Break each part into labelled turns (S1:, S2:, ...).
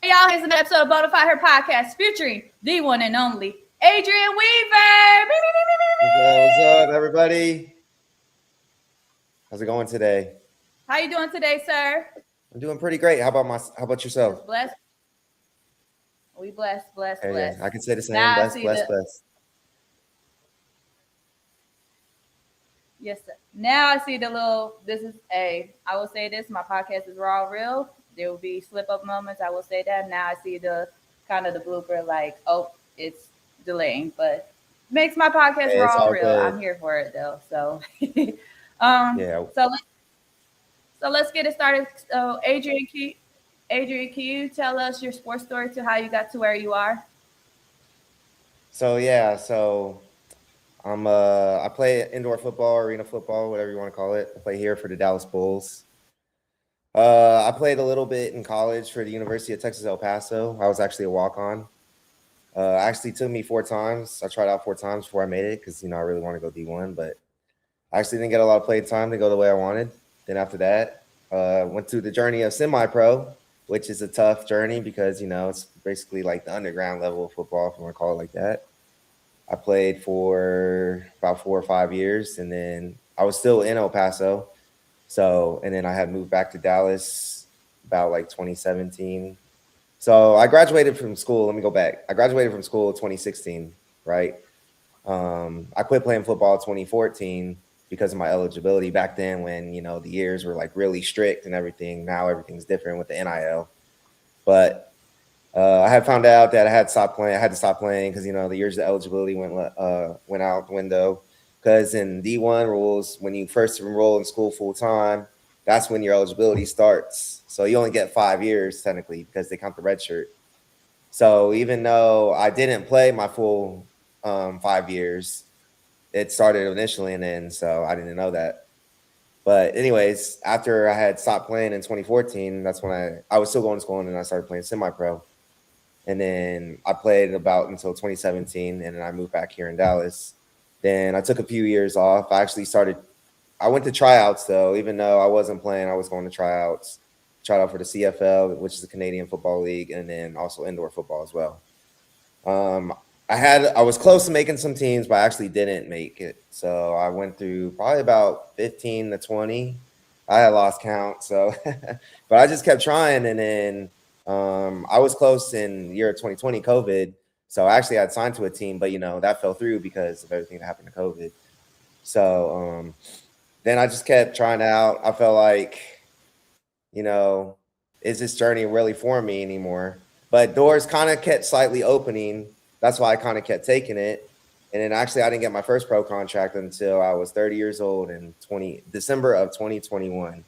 S1: y'all, here's another episode of Bonafide Her Podcast featuring the one and only Adrian Weaver.
S2: What's up, everybody? How's it going today?
S1: How you doing today, sir?
S2: I'm doing pretty great. How about yourself?
S1: Just blessed. We blessed.
S2: Yeah, I can say the same.
S1: Now I
S2: Blessed,
S1: see
S2: blessed,
S1: the
S2: blessed.
S1: yes, sir. Now I see the little. This is a. I will say this. My podcast is raw, real. There will be slip up moments. I will say that. Now I see the kind of the blooper. Like, oh, it's delaying, but makes my podcast
S2: Hey, it's
S1: raw,
S2: all
S1: real.
S2: good.
S1: I'm here for it though. So, um,
S2: Yeah.
S1: so let's get it started. So, Adrian, can you tell us your sports story to how you got to where you are?
S2: So I play indoor football, arena football, whatever you want to call it. I play here for the Dallas Bulls. I played a little bit in college for the University of Texas El Paso. I was actually a walk-on. Actually took me 4 times. I tried out 4 times before I made it because I really want to go D1, but I actually didn't get a lot of play time to go the way I wanted. Then after that, went through the journey of semi-pro, which is a tough journey because it's basically like the underground level of football, if you want to call it like that. I played for about 4 or 5 years, and then I was still in El Paso. So, and then I had moved back to Dallas about like 2017. So I graduated from school. Let me go back. I graduated from school in 2016, right? I quit playing football in 2014 because of my eligibility back then when, the years were like really strict and everything. Now everything's different with the NIL. But I had found out that I had to stop playing because, the years of eligibility went out the window. Because in D1 rules, when you first enroll in school full time, that's when your eligibility starts. So you only get 5 years technically because they count the red shirt. So even though I didn't play my full 5 years, it started initially and then so I didn't know that. But anyways, after I had stopped playing in 2014, that's when I was still going to school and then I started playing semi-pro. And then I played about until 2017 and then I moved back here in Dallas. Then I took a few years off. I went to tryouts though, even though I wasn't playing, I was going to tryouts. Tried out for the CFL, which is the Canadian Football League, and then also indoor football as well. Um, I was close to making some teams, but I actually didn't make it. So I went through probably about 15 to 20. I had lost count, so but I just kept trying, and then I was close in the year 2020, COVID. So actually, I'd signed to a team, but that fell through because of everything that happened to COVID. So then I just kept trying out. I felt like, you know, is this journey really for me anymore? But doors kind of kept slightly opening. That's why I kind of kept taking it. And then actually, I didn't get my first pro contract until I was 30 years old in December of 2021.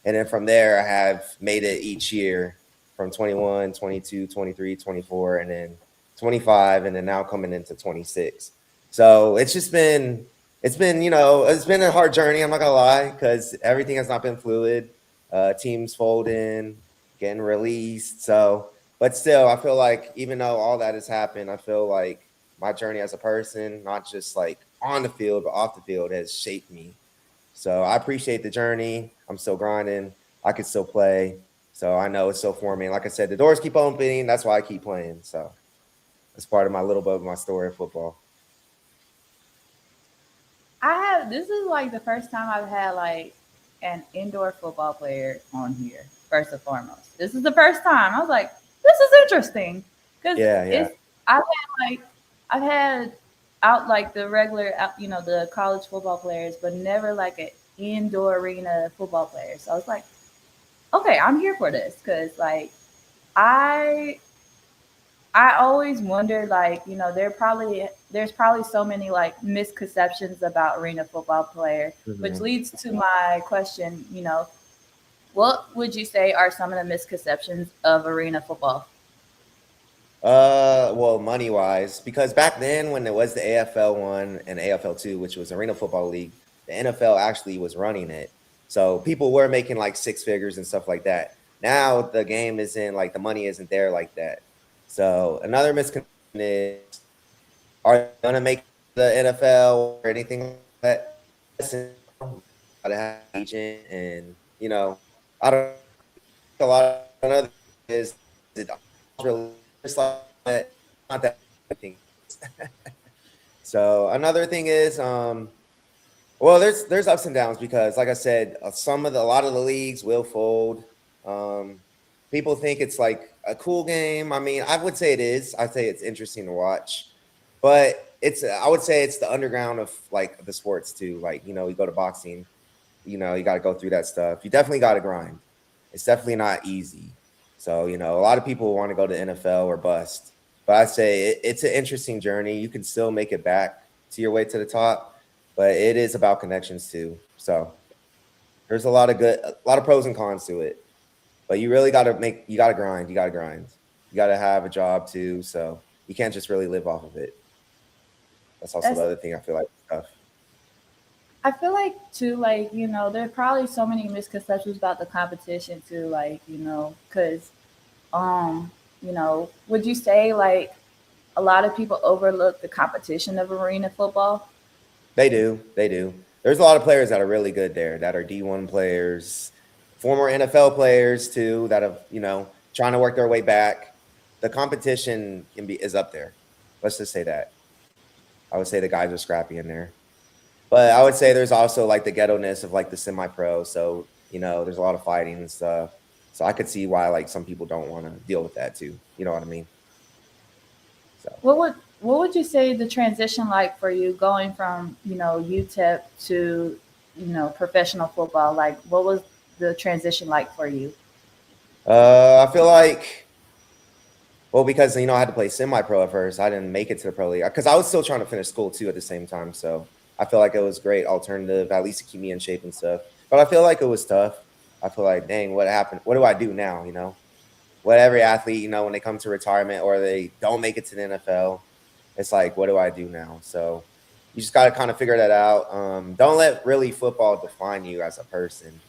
S2: And then from there, I have made it each year from 21, 22, 23, 24, and then 25, and then now coming into 26. So it's been a hard journey. I'm not gonna lie, because everything has not been fluid. Teams folding, getting released. So, but still, I feel like even though all that has happened, I feel like my journey as a person, not just like on the field, but off the field, has shaped me. So I appreciate the journey. I'm still grinding. I can still play. So I know it's still for me. And like I said, the doors keep opening. That's why I keep playing. So that's part of my little bit of my story of football.
S1: This is like the first time I've had like an indoor football player on here. First and foremost, this is the first time I was like, this is interesting because
S2: Yeah, yeah.
S1: it's I've had out like the regular the college football players, but never like an indoor arena football player. So I was like, okay, I'm here for this because like I I always wondered, like, there's probably so many like misconceptions about arena football player, which
S2: Mhm.
S1: leads to my question. What would you say are some of the misconceptions of arena football?
S2: Well, money wise, because back then when there was the AFL one and AFL two, which was Arena Football League, the NFL actually was running it. So people were making like six figures and stuff like that. Now the game isn't like the money isn't there like that. So another misconception is, are they gonna make the NFL or anything like that? Listen, gotta have an agent, and I don't a lot of other is it really just like not that thing. So another thing is, well, there's ups and downs because, like I said, a lot of the leagues will fold. Um, People think it's like a cool game. I mean, I would say it is. I'd say it's interesting to watch, but I would say it's the underground of like the sports too. Like you go to boxing, you got to go through that stuff. You definitely got to grind. It's definitely not easy. So a lot of people want to go to NFL or bust, but I say it's an interesting journey. You can still make it back to your way to the top, but it is about connections too. So there's a lot of pros and cons to it. But you got to grind. You got to grind. You got to have a job too. So you can't just really live off of it. That's also the
S1: That's
S2: other thing I feel like is tough.
S1: I feel like too, like there are probably so many misconceptions about the competition too, like because um, would you say like a lot of people overlook the competition of arena football?
S2: They do. They do. There's a lot of players that are really good there that are D1 players, former NFL players too that have, trying to work their way back. The competition is up there. Let's just say that. I would say the guys are scrappy in there. But I would say there's also like the ghetto-ness of like the semi-pro. So, there's a lot of fighting and stuff. So I could see why like some people don't want to deal with that too. You know what I mean? So
S1: What would you say the transition like for you going from UTEP to professional football? Like, what was the transition like for you?
S2: I feel like well, because I had to play semi-pro at first. I didn't make it to the pro league because I was still trying to finish school too at the same time. So I feel like it was great alternative, at least to keep me in shape and stuff. But I feel like it was tough. I feel like, dang, what happened? What do I do now? What every athlete, when they come to retirement or they don't make it to the NFL, it's like, what do I do now? So you just got to kind of figure that out. Don't let really football define you as a person.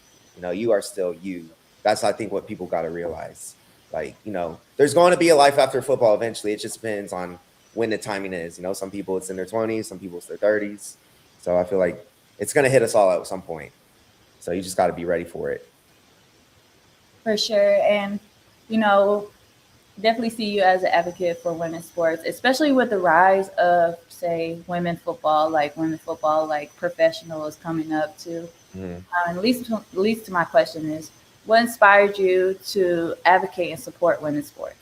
S2: You are still you. That's, I think, what people got to realize. Like, there's going to be a life after football eventually. It just depends on when the timing is. Some people it's in their 20s, some people it's their 30s. So I feel like it's going to hit us all at some point. So you just got to be ready for it.
S1: For sure, and you know, definitely see you as an advocate for women's sports, especially with the rise of, say, women football, like professional is coming up too.
S2: Mhm.
S1: And least to my question is, what inspired you to advocate and support women's sports?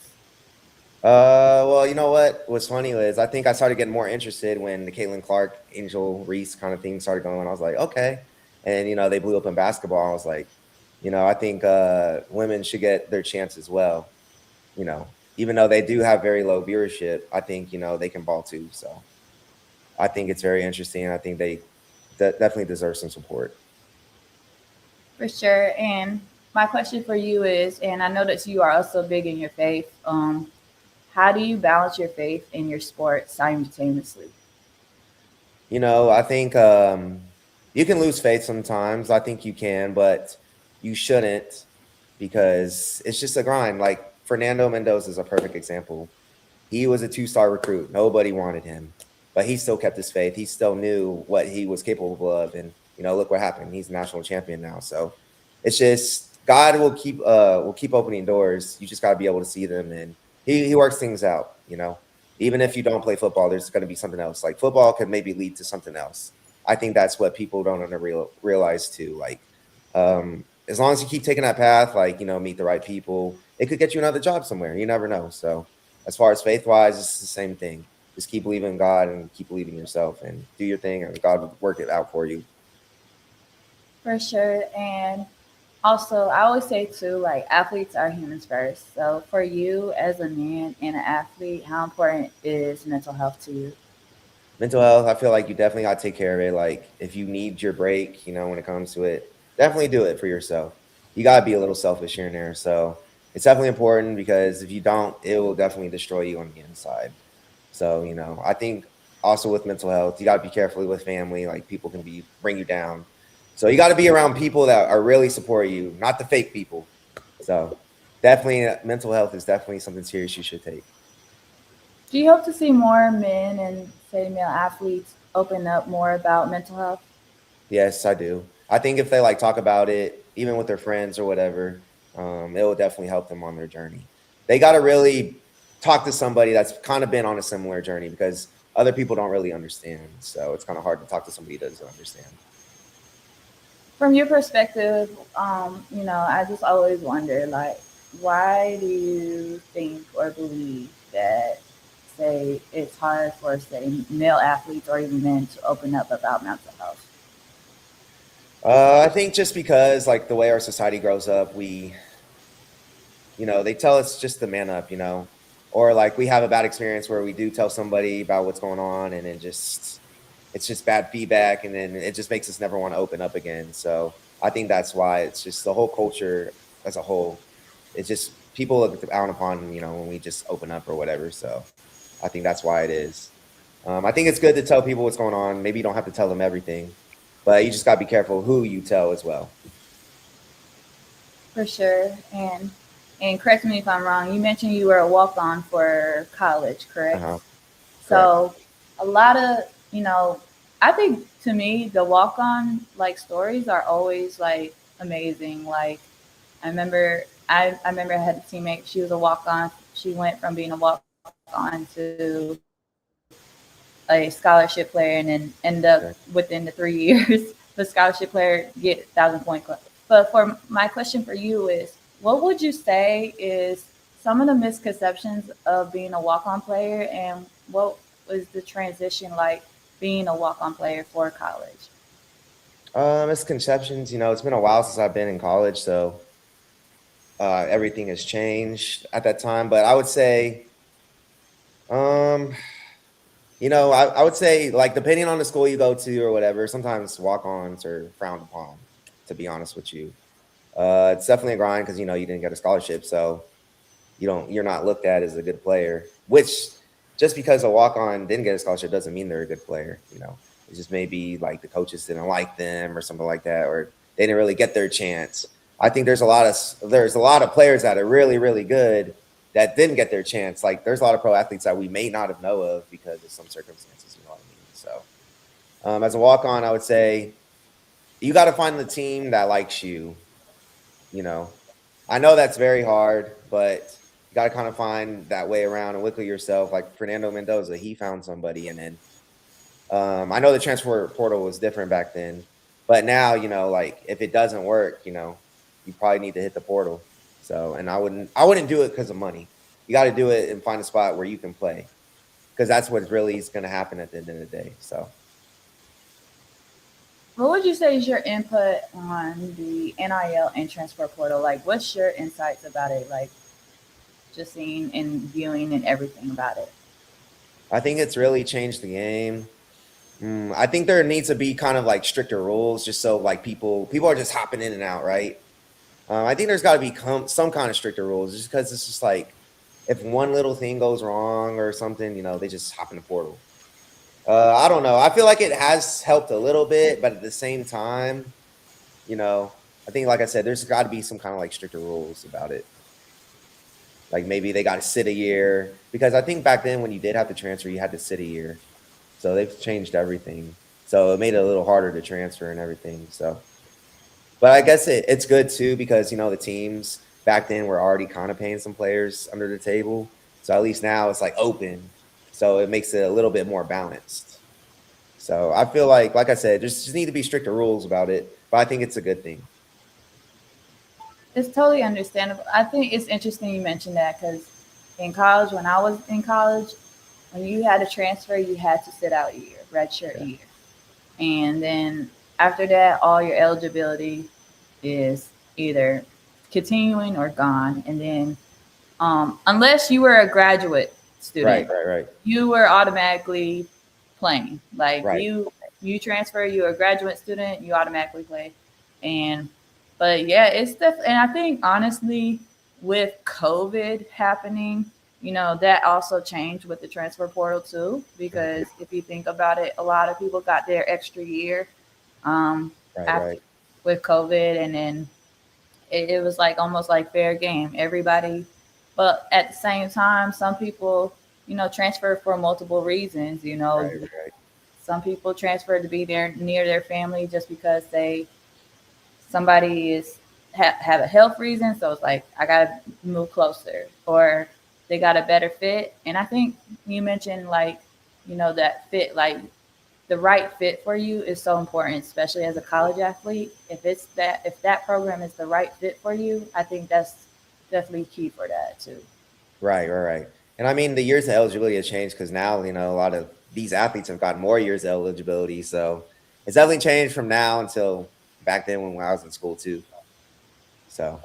S2: Well, you know what? What's funny is I think I started getting more interested when the Caitlin Clark, Angel Reese kind of thing started going. I was like, okay. And they blew up in basketball. I was like, I think women should get their chance as well. Even though they do have very low viewership, I think they can ball too. So I think it's very interesting. I think they definitely deserve some support.
S1: For sure. And my question for you is, and I know that you are also big in your faith. How do you balance your faith and your sport simultaneously?
S2: I think you can lose faith sometimes. I think you can, but you shouldn't because it's just a grind. Like Fernando Mendoza is a perfect example. He was a two-star recruit. Nobody wanted him, but he still kept his faith. He still knew what he was capable of, and look what happened. He's a national champion now. So it's just God will keep opening doors. You just got to be able to see them, and he works things out. Even if you don't play football, there's going to be something else. Like football could maybe lead to something else. I think that's what people don't realize too. Like as long as you keep taking that path, like meet the right people, it could get you another job somewhere. You never know. So as far as faith wise, it's the same thing. Just keep believing in God and keep believing in yourself and do your thing, and God will work it out for you.
S1: For sure. And also, I always say too, like athletes are humans first. So for you as a man and an athlete, how important is mental health to you?
S2: Mental health, I feel like you definitely got to take care of it. Like if you need your break, when it comes to it, definitely do it for yourself. You got to be a little selfish here and there. So it's definitely important because if you don't, it will definitely destroy you on the inside. So, I think also with mental health, you got to be careful with family. Like people can bring you down. So you got to be around people that are really support you, not the fake people. So definitely mental health is definitely something serious you should take.
S1: Do you hope to see more men and, say, male athletes open up more about mental health?
S2: Yes, I do. I think if they like talk about it, even with their friends or whatever, it will definitely help them on their journey. they got to really talk to somebody that's kind of been on a similar journey because other people don't really understand. So it's kind of hard to talk to somebody that doesn't understand.
S1: From your perspective, I just always wonder, like, why do you think or believe that, say, it's hard for, say, male athletes or even men to open up about mental health?
S2: I think just because like the way our society grows up, they tell us just to man up, or like we have a bad experience where we do tell somebody about what's going on, and then just it's just bad feedback, and then it just makes us never want to open up again. So I think that's why it's just the whole culture as a whole. It's just people look down upon when we just open up or whatever. So I think that's why it is. I think it's good to tell people what's going on. Maybe you don't have to tell them everything, but you just got to be careful who you tell as well.
S1: For sure. And correct me if I'm wrong. You mentioned you were a walk on for college,
S2: Uh
S1: correct?
S2: huh. Correct.
S1: So a lot of, you know, I think to me the walk on like stories are always like amazing. Like I remember I had a teammate, she was a walk on. She went from being a walk on to a scholarship player and then end up within the
S2: Okay.
S1: 3 years the scholarship player get 1,000 point club. But for my question for you is, what would you say is some of the misconceptions of being a walk-on player, and what was the transition like being a walk-on player for college?
S2: Misconceptions. It's been a while since I've been in college, so everything has changed at that time. But I would say, um, I would say like depending on the school you go to or whatever, sometimes walk-ons are frowned upon. To be honest with you, it's definitely a grind because you didn't get a scholarship, so you're not looked at as a good player. Which just because a walk-on didn't get a scholarship doesn't mean they're a good player. It just maybe like the coaches didn't like them or something like that, or they didn't really get their chance. I think there's a lot of players that are really really good that didn't get their chance. Like there's a lot of pro athletes that we may not have know of because of some circumstances. You know what I mean? So as a walk-on, I would say you got to find the team that likes you. You know, I know that's very hard, but you got to kind of find that way around and look at yourself. Like Fernando Mendoza, he found somebody, and then I know the transfer portal was different back then, but now like if it doesn't work, you probably need to hit the portal. So, and I wouldn't do it because of money. You got to do it and find a spot where you can play because that's what really is going to happen at the end of the day. So,
S1: What would you say is your input on the NIL and transfer portal? Like, what's your insights about it? Like, just seeing and viewing and everything about it.
S2: I think it's really changed the game. I think there needs to be kind of like stricter rules, just so like people are just hopping in and out, right? I think there's got to be some kind of stricter rules, just because it's just like if one little thing goes wrong or something, they just hop in the portal. I don't know. I feel like it has helped a little bit, but at the same time, you know, I think like I said, there's got to be some kind of like stricter rules about it. Like maybe they got to sit a year because I think back then when you did have to transfer, you had to sit a year. So they've changed everything. So it made it a little harder to transfer and everything. So, but I guess it's good too because the teams back then were already kind of paying some players under the table. So at least now it's like open. So it makes it a little bit more balanced. So I feel like I said, just need to be stricter rules about it. But I think it's a good thing.
S1: It's totally understandable. I think it's interesting you mentioned that because in college, when I was in college, when you had to transfer, you had to sit out a year, redshirt
S2: Yeah.
S1: year. And then after that, all your eligibility is either continuing or gone. And then, unless you were a graduate
S2: Right.
S1: student,
S2: Right. Right.
S1: you were automatically playing. Like
S2: Right.
S1: you transfer, you're a graduate student, you automatically play. And but yeah, it's and I think honestly, with COVID happening, that also changed with the transfer portal too.
S2: Mhm.
S1: Because if you think about it, a lot of people got their extra year um,
S2: Right.
S1: after
S2: Right.
S1: with COVID, and then it was like almost like fair game. Everybody, but at the same time, some people, transfer for multiple reasons.
S2: Right. Right.
S1: Some people transfer to be there near their family just because somebody is. have a health reason, so it's like I gotta move closer, or they got a better fit. And I think you mentioned like, that fit, like the right fit for you is so important, especially as a college athlete. If that program is the right fit for you, I think that's definitely key for that too.
S2: Right, right, right. And I mean, the years of eligibility has changed because now, a lot of these athletes have gotten more years of eligibility. So it's definitely changed from now until back then when I was in school too. So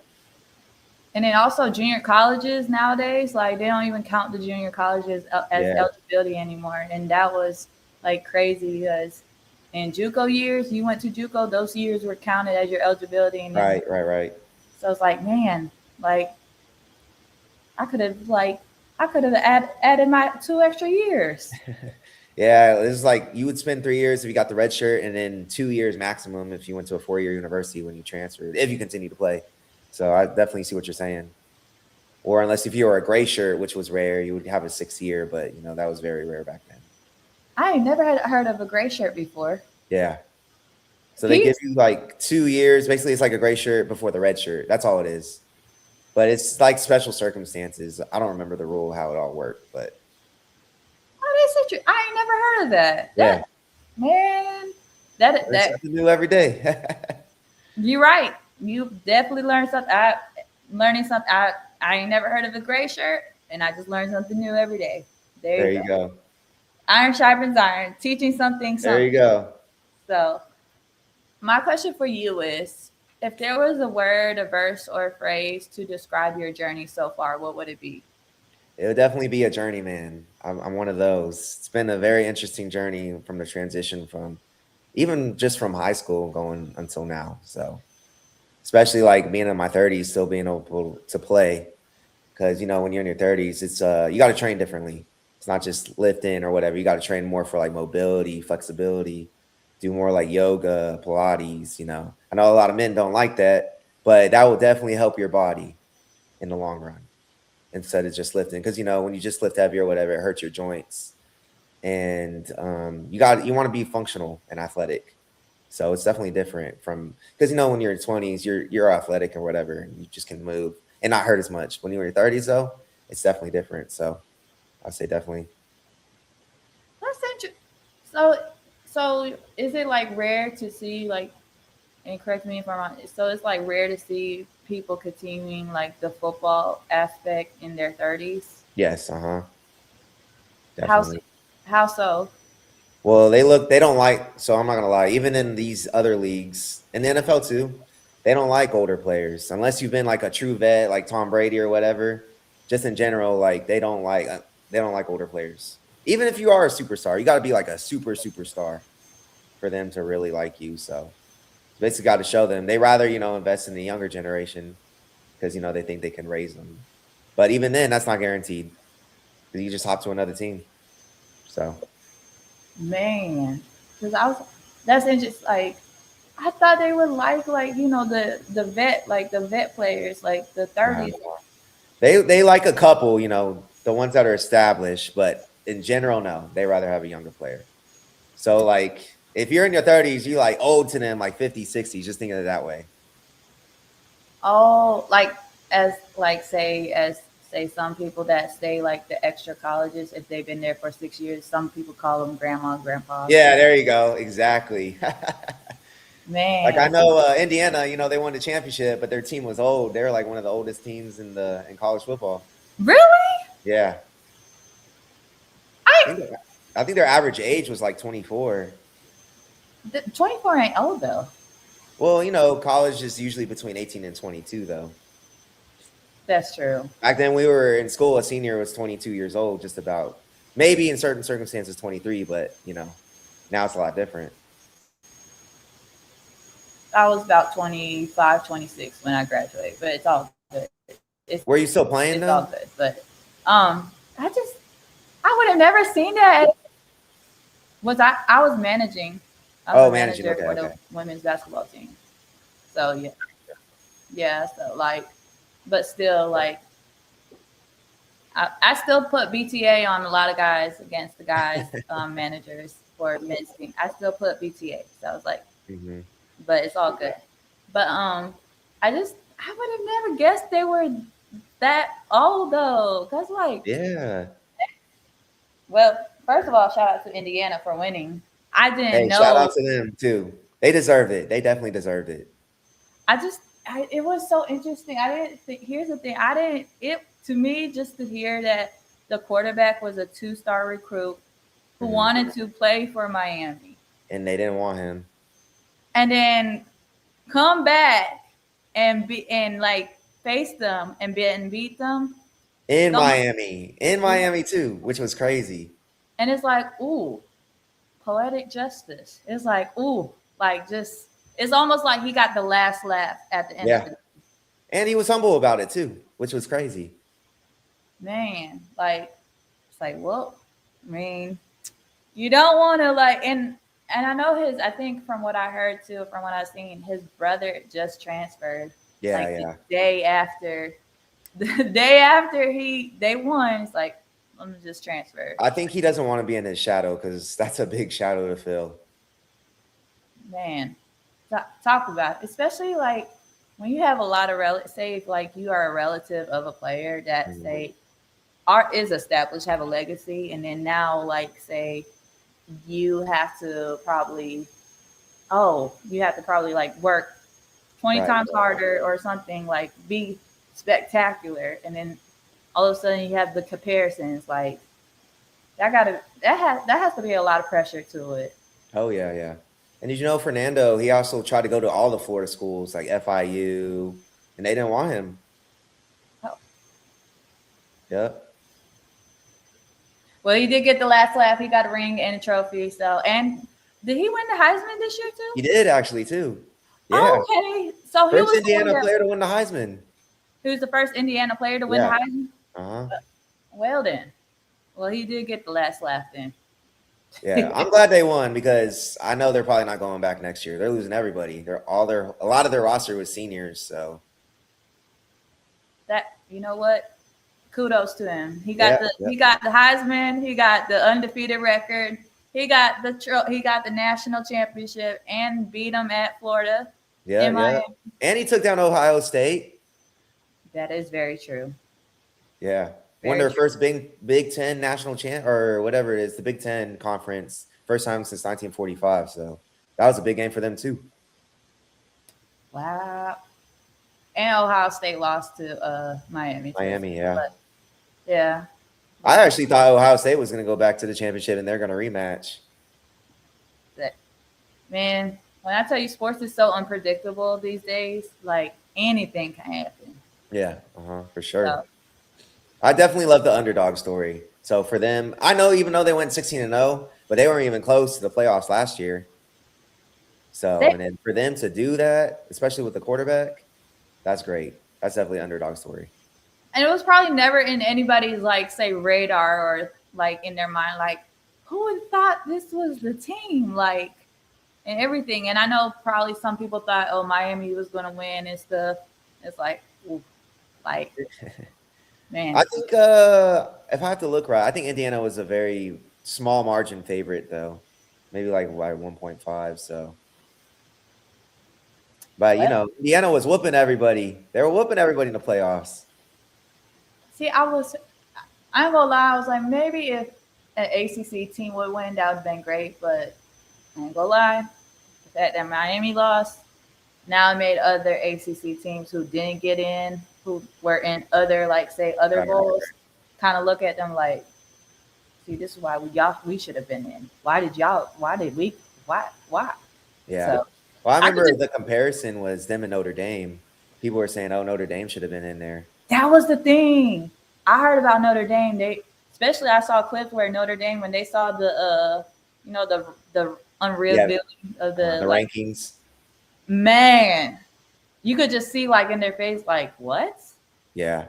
S1: And then also junior colleges nowadays, like they don't even count the junior colleges as
S2: yeah,
S1: eligibility anymore. And that was like crazy because in JUCO years, you went to JUCO, those years were counted as your eligibility. And then,
S2: right, right, right.
S1: so it's like, man, like I could have like I could have added my 2 extra years.
S2: Yeah, it's like you would spend 3 years if you got the red shirt, and then 2 years maximum if you went to a 4 year university when you transferred, if you continue to play. So I definitely see what you're saying. Or unless if you were a gray shirt, which was rare, you would have a 6 year, but that was very rare back then.
S1: I ain't never had heard of a gray shirt before.
S2: Yeah. So they give
S1: Peace.
S2: you like 2 years. Basically, it's like a gray shirt before the red shirt. That's all it is. But it's like special circumstances. I don't remember the rule how it all worked, but
S1: Oh, that's interesting. I ain't never heard of that.
S2: yeah,
S1: Man, that
S2: there's
S1: that
S2: something new every day.
S1: you're right. You definitely learned something. Learning something. I ain't never heard of a gray shirt, and I just learned something new every day. There
S2: There
S1: you
S2: you
S1: go.
S2: go.
S1: Iron sharpens iron. Teaching something,
S2: There you
S1: something.
S2: go.
S1: So, my question for you is: if there was a word, a verse, or a phrase to describe your journey so far, what would it be?
S2: It would definitely be a journey, man. I'm one of those. It's been a very interesting journey from the transition from even just from high school going until now. So, especially like being in my 30s, still being able to play. Because when you're in your 30s, it's you got to train differently. It's not just lifting or whatever. You got to train more for like mobility, flexibility, do more like yoga, Pilates. I know a lot of men don't like that, but that will definitely help your body in the long run instead of just lifting. Because when you just lift heavy or whatever, it hurts your joints, and you want to be functional and athletic. So it's definitely different from because when you're in 20s, you're athletic or whatever, and you just can move and not hurt as much. When you're in your 30s, though, it's definitely different. So I say definitely.
S1: That's interesting. So, so is it like rare to see like, and correct me if I'm wrong. So it's like rare to see people continuing like the football aspect in their 30s.
S2: Yes,
S1: How so?
S2: definitely.
S1: How so?
S2: Well, they don't like, so I'm not gonna lie, even in these other leagues, in the NFL too, they don't like older players unless you've been like a true vet, like Tom Brady or whatever. Just in general, like they don't like older players. Even if you are a superstar, you got to be like a superstar for them to really like you. So it's basically got to show them they rather invest in the younger generation because they think they can raise them. But even then, that's not guaranteed because you just hop to another team. So
S1: Man, because I was that's interesting. Like I thought they would like the vet like the vet players like the
S2: nah.
S1: 30s.
S2: They like a couple, the ones that are established, but in general, no, they rather have a younger player. So like if you're in your 30s, you like old to them like 50s, 60s, just think of it that way.
S1: Oh, like as like say some people that stay like the extra colleges if they've been there for 6 years. Some people call them grandma, grandpa.
S2: Yeah, there you go. Exactly. Like I
S1: Man,
S2: know Indiana, they won the championship, but their team was old. They were like one of the oldest teams in college football.
S1: really?
S2: Yeah. I
S1: I
S2: think I think their average age was like 24.
S1: 24 ain't old though.
S2: Well, college is usually between 18 and 22 though.
S1: That's true.
S2: Back then we were in school, a senior was 22 years old, just about. Maybe in certain circumstances 23, but now it's a lot different.
S1: I was about 25, 26 when I graduated, but it's all good.
S2: Were you
S1: It's
S2: still
S1: all
S2: playing
S1: good.
S2: though?
S1: But I would have never seen that. I was managing. I was a
S2: Oh, managing.
S1: manager
S2: Okay,
S1: for the
S2: okay.
S1: women's basketball team. So yeah, yeah. So like, but still like, I still put BTA on a lot of guys against the guys managers for men's team. I still put BTA. So I was like,
S2: Hmm.
S1: but it's all good. But I just I would have never guessed they were that old though. Cause like,
S2: Yeah.
S1: well, first of all, shout out to Indiana for winning. I didn't
S2: Hey, shout out
S1: know.
S2: to them too. They deserved it. They definitely deserved it.
S1: I just, it was so interesting. I didn't think. Here's the thing. I didn't. It to me just to hear that the quarterback was a two-star recruit who
S2: Hmm.
S1: wanted to play for Miami,
S2: And they didn't want him
S1: and then come back and be and like face them and beat them.
S2: in
S1: So
S2: Miami. In Miami too, which was crazy.
S1: and it's like, ooh, poetic justice. It's like, ooh, like just it's almost like he got the last laugh at the end of
S2: Yeah.
S1: it.
S2: And he was humble about it too, which was crazy.
S1: Man, like it's like, well, I mean, you don't want to like and I know his. I think from what I heard too, from what I've seen, his brother just transferred
S2: Yeah,
S1: like the
S2: yeah.
S1: day after the day after they won. It's like let me just transfer.
S2: I think he doesn't want to be in his shadow because that's a big shadow to fill.
S1: Man, talk about it. Especially like when you have a lot of say if like you are a relative of a player that
S2: Mhm.
S1: say art is established, have a legacy, and then now like say you have to probably you have to probably like work 20
S2: Right.
S1: times harder or something like be spectacular, and then all of a sudden you have the comparisons like that has to be a lot of pressure to it.
S2: Oh yeah, yeah. And did you know Fernando? He also tried to go to all the Florida schools like FIU, and they didn't want him.
S1: Oh,
S2: Yep.
S1: well, he did get the last laugh. He got a ring and a trophy. So, and did he win the Heisman this year too?
S2: He did actually too. Yeah.
S1: Oh, okay. So he
S2: First
S1: was the one
S2: Indiana
S1: that
S2: player to win the Heisman.
S1: he was the first Indiana player to win the
S2: Yeah.
S1: Heisman.
S2: Uh-huh.
S1: Well then, well he did get the last laugh then.
S2: Yeah. I'm glad they won because I know they're probably not going back next year. They're losing everybody. A lot of their roster was seniors, so
S1: That you know what? Kudos to him.
S2: yeah,
S1: He
S2: yep.
S1: got the Heisman. He got the undefeated record. He got the national championship and beat them at Florida
S2: Yeah,
S1: in
S2: yeah.
S1: Miami.
S2: And he took down Ohio State.
S1: That is very true.
S2: Yeah. Won
S1: Very
S2: their
S1: true.
S2: first Big Ten national champ or whatever it is, the Big Ten conference, first time since 1945. So that was a big game for them too.
S1: Wow. And Ohio State lost to Miami too.
S2: Miami, yeah.
S1: But yeah,
S2: I
S1: but
S2: actually thought Ohio State was going to go back to the championship and they're going to rematch.
S1: that man, when I tell you sports is so unpredictable these days, like anything can happen.
S2: Yeah, for sure.
S1: So
S2: I definitely love the underdog story. So for them, I know even though they went 16-0, but they weren't even close to the playoffs last year. So,
S1: they
S2: and then for them to do that, especially with the quarterback, that's great. That's definitely an underdog story.
S1: and it was probably never in anybody's like say radar or like in their mind like who would have thought this was the team like and everything. And I know probably some people thought oh Miami was going to win and stuff. It's like ooh, like
S2: I
S1: man,
S2: think if I have to look right, I think Indiana was a very small margin favorite though. Maybe like by 1.5. So, but
S1: well
S2: Indiana was whooping everybody. They were whooping everybody in the playoffs.
S1: see I ain't gonna lie, I was like maybe if an ACC team would win that would have been great, but I ain't gonna lie, the fact that Miami lost now it made other ACC teams who didn't get in, who were in other like say other
S2: Right, right.
S1: bowls, kind of look at them like, see, this is why we should have been in. Why did y'all? Why did we? Why?
S2: Yeah.
S1: So
S2: Well, I
S1: I could
S2: remember
S1: just
S2: the comparison was them and Notre Dame. People were saying, "Oh, Notre Dame should have been in there."
S1: that was the thing. I heard about Notre Dame. They especially I saw clips where Notre Dame when they saw the the unreal
S2: Yeah,
S1: building of the
S2: the
S1: like
S2: rankings.
S1: man, you could just see like in their face like what?
S2: Yeah,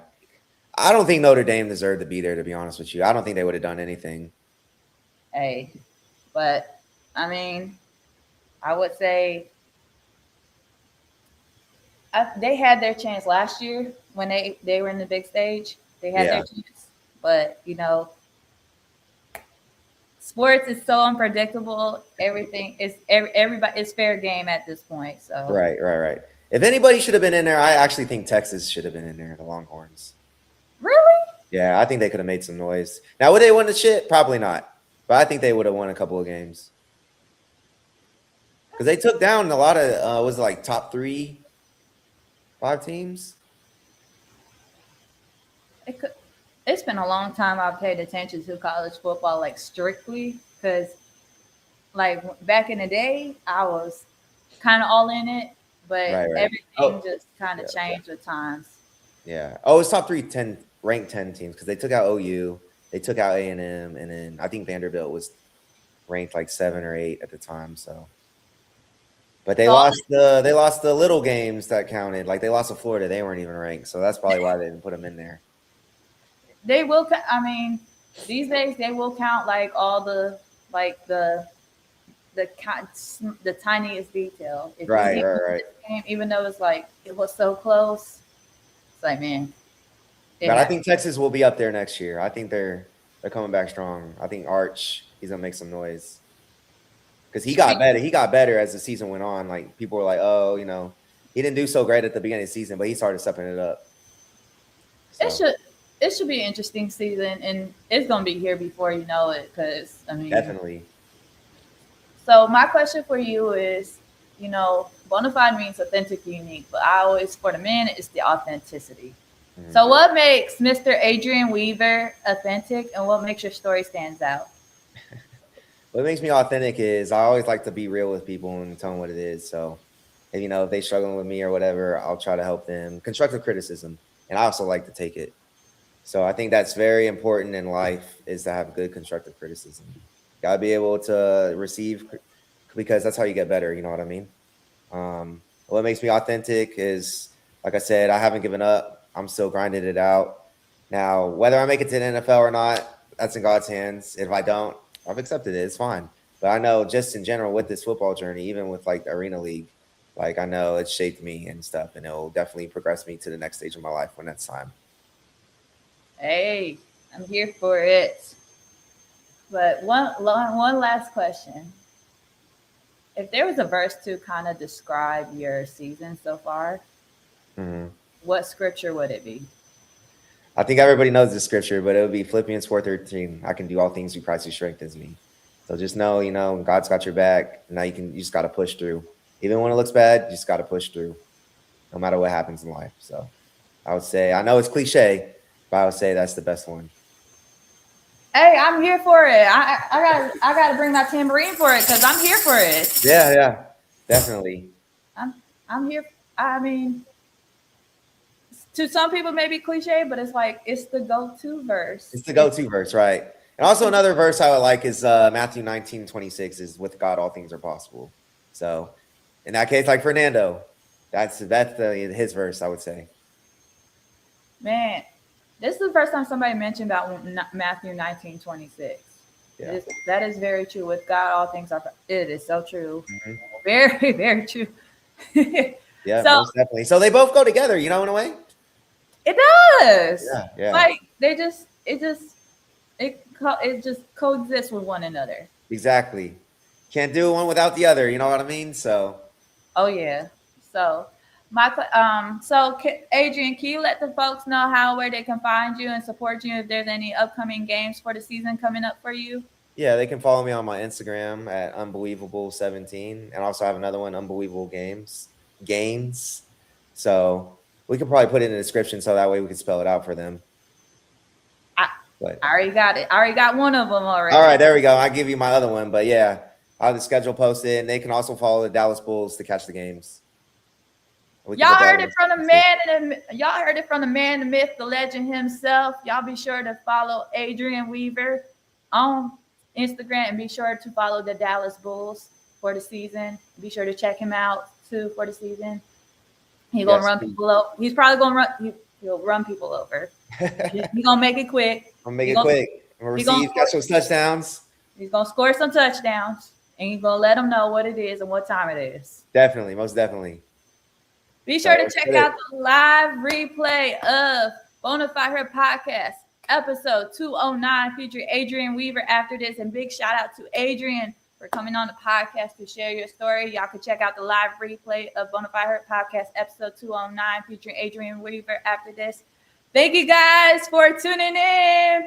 S2: I don't think Notre Dame deserved to be there. To be honest with you, I don't think they would have done anything.
S1: Hey, but I mean, I would say they had their chance last year when they were in the big stage. They had their
S2: Yeah,
S1: chance, but sports is so unpredictable. Everything is everybody. It's fair game at this point. So
S2: right, right, right. If anybody should have been in there, I actually think Texas should have been in there. The Longhorns.
S1: Really?
S2: Yeah, I think they could have made some noise. Now, would they win the shit? Probably not. But I think they would have won a couple of games because they took down a lot of was it like top 5 teams.
S1: It could. It's been a long time I've paid attention to college football like strictly because like back in the day I was kind of all in it, but
S2: Right, right.
S1: everything
S2: Oh,
S1: just kind of
S2: yeah,
S1: changed with times.
S2: yeah. Oh, it's top ranked 10 teams because they took out OU, they took out A&M, and then I think Vanderbilt was ranked like 7 or 8 at the time. So, but
S1: So
S2: they lost the little games that counted. Like they lost to Florida, they weren't even ranked. So that's probably why they didn't put them in there.
S1: they will. I mean, these days they will count like all the like the tiniest detail. If you
S2: Right,
S1: didn't
S2: right,
S1: win
S2: right.
S1: this game, even though it's like it was so close, it's like man, it
S2: But I
S1: happened.
S2: think Texas will be up there next year. I think they're coming back strong. I think Arch he's gonna make some noise because he got better. He got better as the season went on. Like people were like, oh, he didn't do so great at the beginning of the season, but he started stepping it up.
S1: It
S2: So
S1: should it should be an interesting season, and it's gonna be here before you know it. Because I mean,
S2: definitely.
S1: so my question for you is, Bonafide means authentic, unique, but I always for the men it's the authenticity.
S2: Mhm.
S1: So what makes Mr. Adrian Weaver authentic, and what makes your story stands out?
S2: What makes me authentic is I always like to be real with people and tell them what it is. So, and, if they struggling with me or whatever, I'll try to help them. Constructive criticism, and I also like to take it. So I think that's very important in life is to have good constructive criticism. Gotta be able to receive because that's how you get better. You know what I mean? What makes me authentic is, like I said, I haven't given up. I'm still grinding it out. Now, whether I make it to the NFL or not, that's in God's hands. If I don't, I've accepted it. It's fine. But I know just in general with this football journey, even with like the Arena League, like I know it's shaped me and stuff, and it'll definitely progress me to the next stage of my life when that's time.
S1: Hey, I'm here for it. But one last question: if there was a verse to kind of describe your season so far,
S2: Mhm.
S1: what scripture would it be?
S2: I think everybody knows the scripture, but it would be Philippians 4:13. I can do all things through Christ who strengthens me. So just know, God's got your back. Now you just got to push through. Even when it looks bad, you just got to push through, no matter what happens in life. So I would say, I know it's cliche, but I would say that's the best one.
S1: Hey, I'm here for it. I gotta bring my tambourine for it because I'm here for it.
S2: Yeah, yeah, definitely.
S1: I'm I'm here. I mean, to some people it may be cliche, but it's like it's the go-to verse.
S2: It's the go-to verse, right? And also another verse I would like is Matthew 19:26 is with God all things are possible. So in that case, like Fernando, that's his verse, I would say.
S1: Man, this is the first time somebody mentioned about Matthew 19:26.
S2: Yeah.
S1: That is very true. With God, all things are. It is so true.
S2: Mhm.
S1: Very, very true.
S2: Yeah,
S1: So
S2: most definitely. So they both go together, in a way.
S1: it does.
S2: Yeah, yeah,
S1: Like it just coexists with one another.
S2: exactly. Can't do one without the other. You know what I mean? So
S1: Oh yeah. So Adrian, can you let the folks know where they can find you and support you if there's any upcoming games for the season coming up for you?
S2: yeah, they can follow me on my Instagram at unbelievable17, and also have another one, unbelievable games. So we could probably put it in the description so that way we can spell it out for them.
S1: I,
S2: But
S1: I already got it. I already got one of them
S2: all right,
S1: already.
S2: there we go. I'll give you my other one. But yeah, I'll have the schedule posted, and they can also follow the Dallas Bulls to catch the games. We can
S1: Y'all
S2: put that
S1: heard
S2: in the
S1: it from the
S2: description too.
S1: man, and y'all heard it from the man, the myth, the legend himself. Y'all be sure to follow Adrian Weaver on Instagram, and be sure to follow the Dallas Bulls for the season. Be sure to check him out too for the season. He's gonna
S2: Yes,
S1: run people over. He's probably gonna run. He'll run people over.
S2: I'm
S1: He's gonna make it quick.
S2: gonna make
S1: He's
S2: it
S1: gonna
S2: quick. I'm gonna
S1: he gonna
S2: receive,
S1: score,
S2: catch those touchdowns.
S1: he's gonna score some touchdowns, and he's gonna let them know what it is and what time it is.
S2: Definitely, most definitely.
S1: Be
S2: So
S1: sure to
S2: let's
S1: check
S2: get
S1: out
S2: it.
S1: the live replay of Bonafide Her Podcast, episode 209, featuring Adrian Weaver after this. And big shout out to Adrian for for coming on the podcast to share your story. Y'all can check out the live replay of Bonafide Hurt Podcast, episode 209, featuring Adrian Weaver after this. Thank you guys for tuning in.